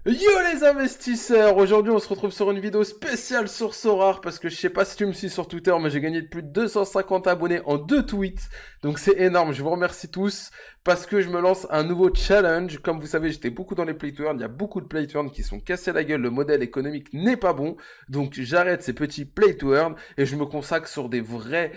Yo les investisseurs! Aujourd'hui on se retrouve sur une vidéo spéciale sur Sorare parce que je sais pas si tu me suis sur Twitter mais j'ai gagné plus de 250 abonnés en 2 tweets. Donc c'est énorme, je vous remercie tous parce que je me lance un nouveau challenge. Comme vous savez j'étais beaucoup dans les play to earn, il y a beaucoup de play to earn qui sont cassés la gueule, le modèle économique n'est pas bon. Donc j'arrête ces petits play to earn et je me consacre sur des vrais...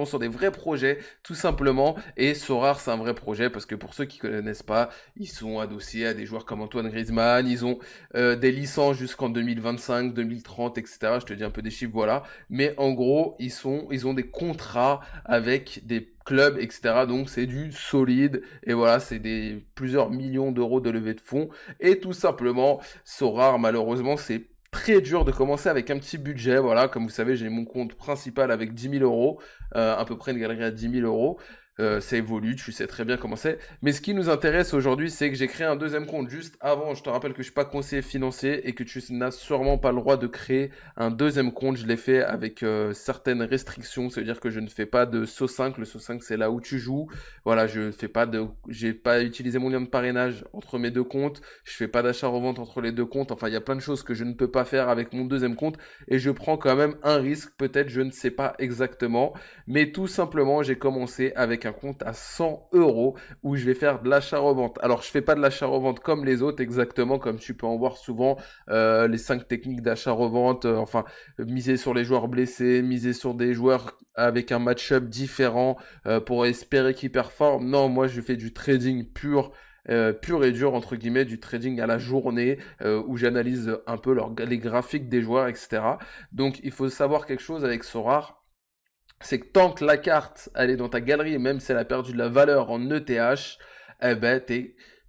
sur des vrais projets, tout simplement. Et Sorare, c'est un vrai projet parce que pour ceux qui connaissent pas, ils sont adossés à des joueurs comme Antoine Griezmann, ils ont des licences jusqu'en 2025, 2030, etc. Je te dis un peu des chiffres, voilà. Mais en gros, ils ont des contrats avec des clubs, etc. Donc c'est du solide. Et voilà, c'est des plusieurs millions d'euros de levée de fonds. Et tout simplement, Sorare, malheureusement, c'est très dur de commencer avec un petit budget. Voilà, comme vous savez, j'ai mon compte principal avec 10 000 euros, à peu près une galerie à 10 000 euros. Ça évolue, tu sais très bien comment c'est. Mais ce qui nous intéresse aujourd'hui, c'est que j'ai créé un deuxième compte juste avant. Je te rappelle que je suis pas conseiller financier et que tu n'as sûrement pas le droit de créer un deuxième compte. Je l'ai fait avec certaines restrictions. Ça veut dire que je ne fais pas de SO5. Le SO5, c'est là où tu joues. Voilà, j'ai pas utilisé mon lien de parrainage entre mes deux comptes. Je fais pas d'achat-revente entre les deux comptes. Enfin, il y a plein de choses que je ne peux pas faire avec mon deuxième compte et je prends quand même un risque. Peut-être, je ne sais pas exactement. Mais tout simplement, j'ai commencé avec un compte à 100 euros où je vais faire de l'achat-revente. Alors, je fais pas de l'achat-revente comme les autres, exactement comme tu peux en voir souvent, les 5 techniques d'achat-revente, enfin, miser sur les joueurs blessés, miser sur des joueurs avec un match-up différent pour espérer qu'ils performent. Non, moi, je fais du trading pur et dur entre guillemets, du trading à la journée où j'analyse un peu les graphiques des joueurs, etc. Donc il faut savoir quelque chose avec Sorare, c'est que tant que la carte elle est dans ta galerie, et même si elle a perdu de la valeur en ETH, eh ben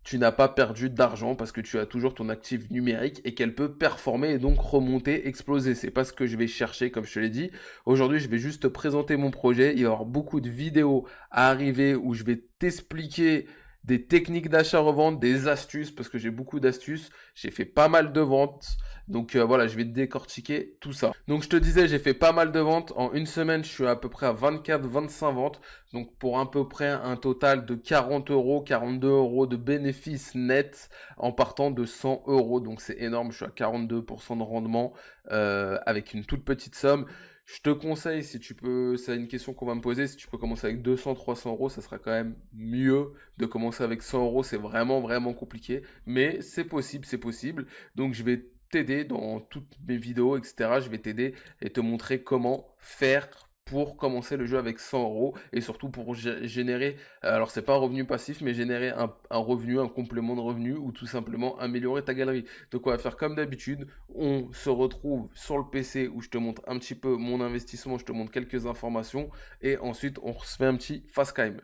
tu n'as pas perdu d'argent parce que tu as toujours ton actif numérique et qu'elle peut performer et donc remonter, exploser. C'est pas ce que je vais chercher, comme je te l'ai dit. Aujourd'hui, je vais juste te présenter mon projet. Il va y avoir beaucoup de vidéos à arriver où je vais t'expliquer des techniques d'achat-revente, des astuces, parce que j'ai beaucoup d'astuces. J'ai fait pas mal de ventes. Donc voilà, je vais te décortiquer tout ça. Donc je te disais, j'ai fait pas mal de ventes. En une semaine, je suis à peu près à 24-25 ventes. Donc pour à peu près un total de 40 euros, 42 euros de bénéfices nets en partant de 100 euros. Donc c'est énorme, je suis à 42% de rendement avec une toute petite somme. Je te conseille, si tu peux, c'est une question qu'on va me poser, si tu peux commencer avec 200, 300 euros, ça sera quand même mieux de commencer avec 100 euros. C'est vraiment, vraiment compliqué. Mais c'est possible, c'est possible. Donc je vais t'aider dans toutes mes vidéos, etc. Je vais t'aider et te montrer comment faire pour commencer le jeu avec 100 euros et surtout pour générer, alors c'est pas un revenu passif, mais générer un revenu, un complément de revenu ou tout simplement améliorer ta galerie. Donc on va faire comme d'habitude, on se retrouve sur le PC où je te montre un petit peu mon investissement, je te montre quelques informations et ensuite on se fait un petit fast time.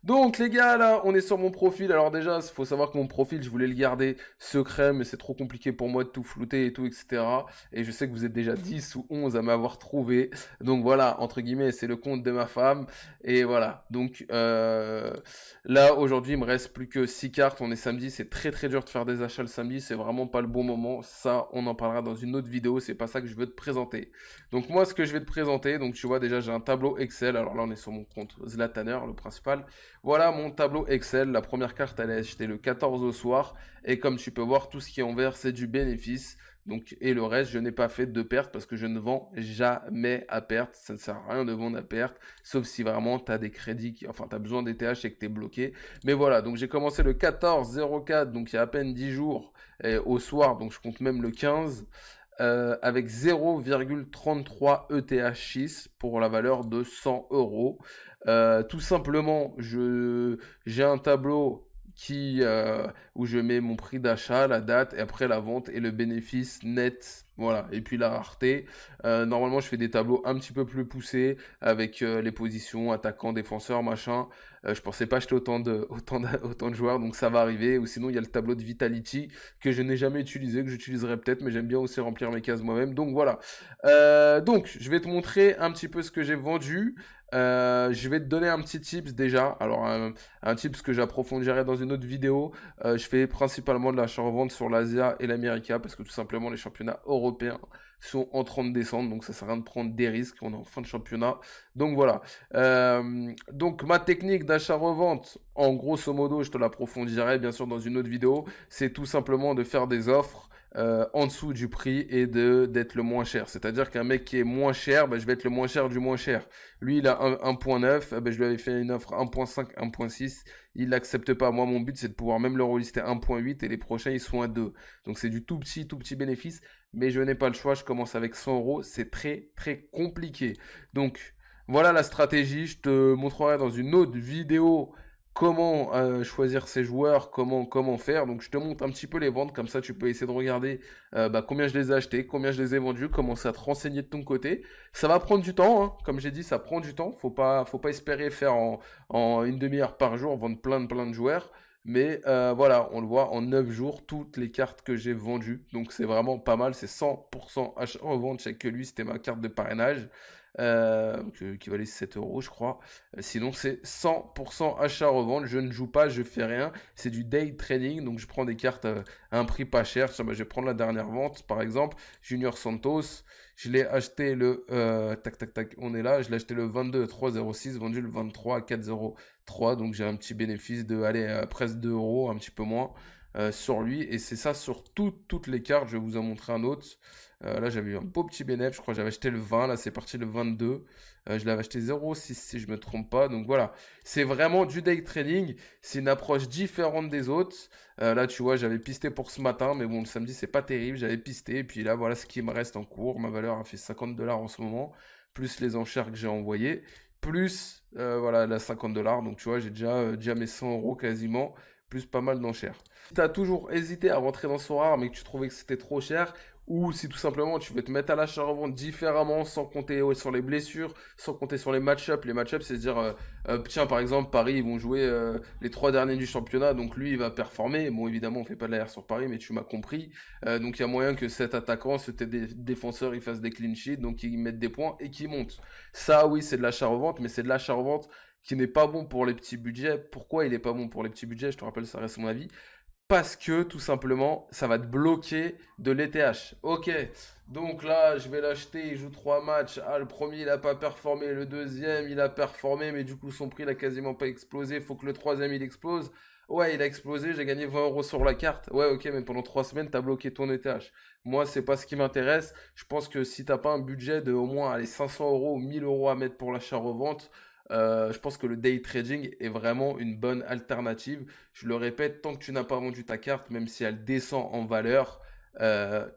Donc les gars, là, on est sur mon profil. Alors déjà, il faut savoir que mon profil, je voulais le garder secret, mais c'est trop compliqué pour moi de tout flouter et tout, etc. Et je sais que vous êtes déjà 10 ou 11 à m'avoir trouvé. Donc voilà, entre guillemets, c'est le compte de ma femme. Et voilà. Donc là, aujourd'hui, il me reste plus que 6 cartes. On est samedi, c'est très très dur de faire des achats le samedi. C'est vraiment pas le bon moment. Ça, on en parlera dans une autre vidéo. C'est pas ça que je veux te présenter. Donc moi, ce que je vais te présenter, donc tu vois déjà, j'ai un tableau Excel. Alors là, on est sur mon compte Zlataner, le principal. Voilà mon tableau Excel. La première carte, elle est achetée le 14 au soir. Et comme tu peux voir, tout ce qui est en vert, c'est du bénéfice. Donc, et le reste, je n'ai pas fait de perte parce que je ne vends jamais à perte. Ça ne sert à rien de vendre à perte, sauf si vraiment tu as des crédits, enfin tu as besoin d'ETH et que tu es bloqué. Mais voilà, donc j'ai commencé le 14-04, donc il y a à peine 10 jours, au soir, donc je compte même le 15. Avec 0,33 ETH6 pour la valeur de 100 euros. Tout simplement, j'ai un tableau où je mets mon prix d'achat, la date, et après la vente et le bénéfice net. Voilà, et puis la rareté. Normalement, je fais des tableaux un petit peu plus poussés avec les positions, attaquant, défenseur, machin. Je pensais pas acheter autant de joueurs, donc ça va arriver. Ou sinon, il y a le tableau de Vitality que je n'ai jamais utilisé, que j'utiliserai peut-être, mais j'aime bien aussi remplir mes cases moi-même. Donc voilà. Donc, je vais te montrer un petit peu ce que j'ai vendu. Je vais te donner un petit tips déjà. Alors, un tips que j'approfondirai dans une autre vidéo. Je fais principalement de l'achat-revente sur l'Asia et l'América parce que tout simplement les championnats européens sont en train de descendre, donc ça sert à rien de prendre des risques, on est en fin de championnat. Donc voilà. Donc ma technique d'achat-revente, en grosso modo, je te l'approfondirai bien sûr dans une autre vidéo, c'est tout simplement de faire des offres en dessous du prix et d'être le moins cher. C'est-à-dire qu'un mec qui est moins cher, je vais être le moins cher du moins cher. Lui, il a 1.9, je lui avais fait une offre 1.5, 1.6, il l'accepte pas. Moi, mon but, c'est de pouvoir même le relister 1.8 et les prochains, ils sont à 2. Donc, c'est du tout petit bénéfice, mais je n'ai pas le choix. Je commence avec 100 euros. C'est très, très compliqué. Donc, voilà la stratégie. Je te montrerai dans une autre vidéo comment choisir ses joueurs, comment faire. Donc je te montre un petit peu les ventes, comme ça tu peux essayer de regarder combien je les ai achetés, combien je les ai vendus, commencer à te renseigner de ton côté. Ça va prendre du temps, hein. Comme j'ai dit, ça prend du temps. Faut pas espérer faire en une demi-heure par jour, vendre plein de joueurs. Mais voilà, on le voit en 9 jours, toutes les cartes que j'ai vendues. Donc c'est vraiment pas mal, c'est 100% achat-revente. Je sais que lui, c'était ma carte de parrainage. Qui valait 7 euros, je crois. Sinon, c'est 100% achat-revente. Je ne joue pas, je fais rien. C'est du day trading. Donc, je prends des cartes à un prix pas cher. Tiens, je vais prendre la dernière vente, par exemple. Junior Santos. Je l'ai acheté le. On est là. Je l'ai acheté le 22 3,06. Vendu le 23 4,03. Donc, j'ai un petit bénéfice de presque 2 euros, un petit peu moins. Sur lui, et c'est ça sur toutes les cartes. Je vais vous en montrer un autre. Là j'avais eu un beau petit bénéfice, je crois que j'avais acheté le 20, là c'est parti le 22, je l'avais acheté 0,6 si je me trompe pas. Donc voilà, c'est vraiment du day trading, c'est une approche différente des autres. Là tu vois, j'avais pisté pour ce matin, mais bon, le samedi c'est pas terrible, j'avais pisté, et puis là voilà ce qui me reste en cours. Ma valeur a fait 50 $ en ce moment, plus les enchères que j'ai envoyées, plus voilà la 50 $. Donc tu vois, j'ai déjà mes 100 euros quasiment, plus pas mal d'enchères. Si tu as toujours hésité à rentrer dans son rare mais que tu trouvais que c'était trop cher, ou si tout simplement tu veux te mettre à l'achat-revente différemment, sans compter sur les blessures, sans compter sur les match-ups. Les match-ups, c'est dire, tiens, par exemple, Paris, ils vont jouer les 3 derniers du championnat, donc lui, il va performer. Bon, évidemment, on fait pas de l'AR sur Paris, mais tu m'as compris. Donc, il y a moyen que cet attaquant, cet défenseur, il fasse des clean sheets, donc il mette des points et qu'il monte. Ça, oui, c'est de l'achat-revente, mais c'est de l'achat-revente qui n'est pas bon pour les petits budgets. Pourquoi il n'est pas bon pour les petits budgets? Je te rappelle, ça reste mon avis. Parce que tout simplement, ça va te bloquer de l'ETH. Ok, donc là, je vais l'acheter, il joue 3 matchs. Ah, le premier, il n'a pas performé. Le deuxième, il a performé, mais du coup, son prix n'a quasiment pas explosé. Il faut que le troisième, il explose. Ouais, il a explosé, j'ai gagné 20 euros sur la carte. Ouais, ok, mais pendant 3 semaines, tu as bloqué ton ETH. Moi, c'est pas ce qui m'intéresse. Je pense que si t'as pas un budget de au moins allez, 500 euros ou 1000 euros à mettre pour l'achat-revente, je pense que le day trading est vraiment une bonne alternative. Je le répète, tant que tu n'as pas vendu ta carte, même si elle descend en valeur,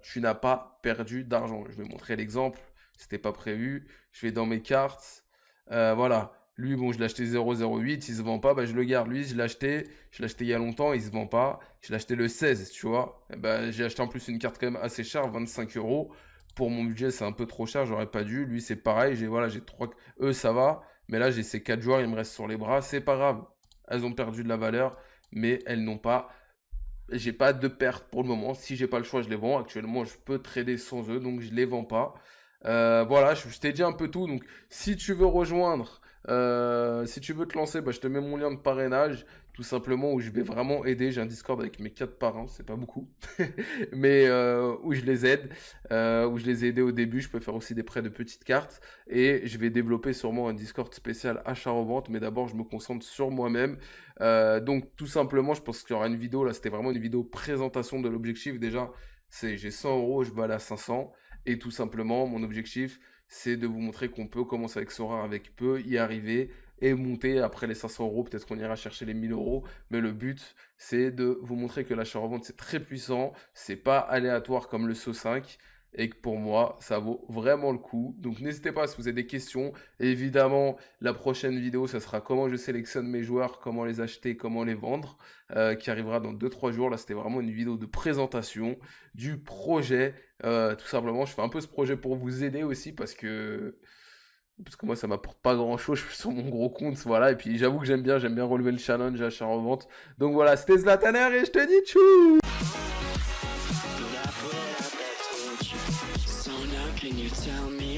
tu n'as pas perdu d'argent. Je vais montrer l'exemple. C'était pas prévu. Je vais dans mes cartes. Voilà. Lui, bon, je l'ai acheté 0,08. Il se vend pas, je le garde. Lui, je l'ai acheté il y a longtemps. Il se vend pas. Je l'ai acheté le 16, tu vois. J'ai acheté en plus une carte quand même assez chère, 25 euros. Pour mon budget, c'est un peu trop cher. J'aurais pas dû. Lui, c'est pareil. J'ai 3. Eux, ça va. Mais là, j'ai ces 4 joueurs, ils me restent sur les bras. C'est pas grave. Elles ont perdu de la valeur, mais elles n'ont pas. J'ai pas de perte pour le moment. Si j'ai pas le choix, je les vends. Actuellement, je peux trader sans eux, donc je les vends pas. Voilà, je t'ai dit un peu tout. Donc, si tu veux rejoindre, si tu veux te lancer, je te mets mon lien de parrainage, tout simplement, où je vais vraiment aider. J'ai un Discord avec mes 4 parrains, c'est pas beaucoup, mais où je les aide, où je les ai aidés au début. Je peux faire aussi des prêts de petites cartes, et je vais développer sûrement un Discord spécial achat-revente, mais d'abord, je me concentre sur moi-même. Donc, tout simplement, je pense qu'il y aura une vidéo, là, c'était vraiment une vidéo présentation de l'objectif. Déjà, j'ai 100 euros, je vais aller à 500. Et tout simplement, mon objectif, c'est de vous montrer qu'on peut commencer avec Sora avec peu, y arriver et monter après les 500 euros. Peut-être qu'on ira chercher les 1000 euros. Mais le but, c'est de vous montrer que l'achat-revente, c'est très puissant. C'est pas aléatoire comme le SO5. Et que pour moi, ça vaut vraiment le coup. Donc n'hésitez pas si vous avez des questions. Évidemment, la prochaine vidéo, ça sera comment je sélectionne mes joueurs, comment les acheter, comment les vendre, qui arrivera dans 2-3 jours. Là, c'était vraiment une vidéo de présentation du projet. Tout simplement, je fais un peu ce projet pour vous aider aussi parce que moi, ça m'apporte pas grand-chose. Je suis sur mon gros compte, voilà. Et puis, j'avoue que j'aime bien relever le challenge achat-revente. Donc voilà, c'était Zlataner et je te dis tchou! Can you tell me